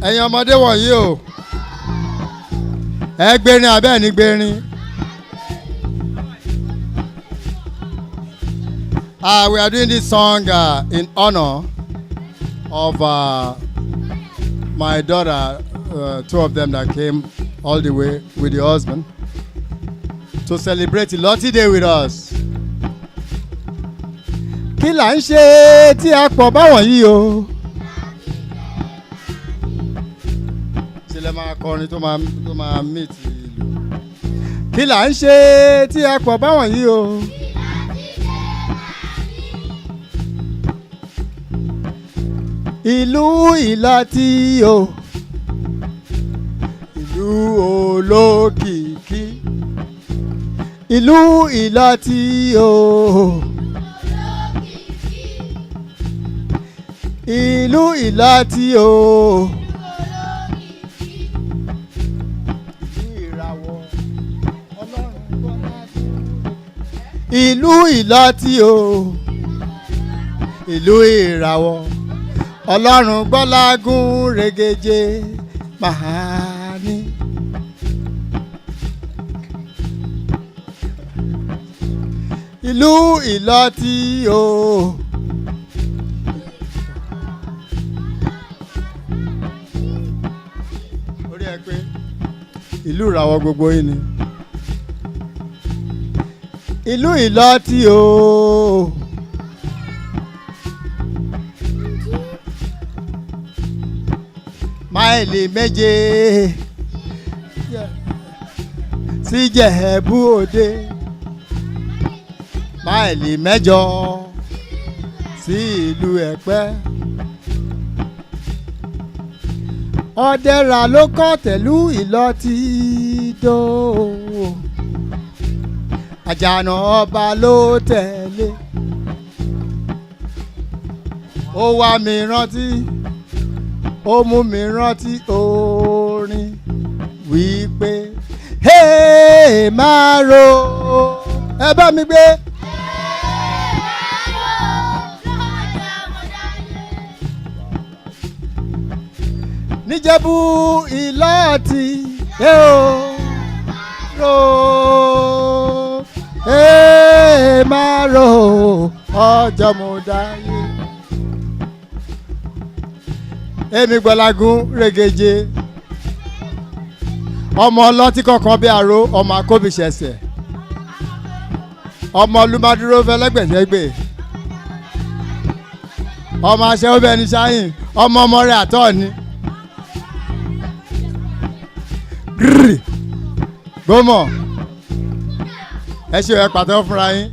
ẹ̀yin ọmọdé wọ̀nyí o ẹ gbérin abẹ́ ní gbérin. We are doing this song in honor of my daughter, two of them that came all the way with the husband to celebrate Iloti Day with us. Kí là ń ṣe tí a pọ̀ báwọn yìí o. Ṣé lè máa kọrin tó máa meet ìlú. Kí là ń ṣe tí a pọ̀ báwọn yìí o. Ìlú Iloti o. Ìlú olókìkí. Ìlú Iloti o. Ìlú Iloti o. Ìlú Iloti o. Ìlú ìràwọ̀ Ọlọ́run gbọ́lágún regeje mahani. Ìlú Iloti o. Orí ẹ pé ìlú ìràwọ̀ gbogbo yìí ni. Ìlú Iloti o. Máìlì méje sí Ìjẹ̀bú-Òde. Máìlì mẹ́jọ sí ìlú Ẹ̀pẹ́. Ọ̀dẹ̀rà ló kọ́ tẹ̀lú Iloti dó. Àjànà ọba ló tẹ̀lé. Ó wá mi rántí. Ó mú mi rántí orin wípé hey máa ro ẹ bá mi gbé. Níjẹ̀bú Iloti ro hey máa ro ọjọ́ mo dáyé. Èmi gbọ́lágún regeje ọmọ ọlọ́tí kọ̀ọ̀kan bí àró ọmọ akóbìṣẹ̀ṣẹ̀ ọmọ olùmọdúró fẹlẹ́gbẹ̀jẹ̀gbẹ̀ ọmọ aṣẹ́wó bẹ́ẹ̀ ní sáyìn ọmọ rẹ̀ àtọ́ ni gbọ́mọ̀ ẹ ṣe ẹ pàtẹ́wọ́ fúnra yín.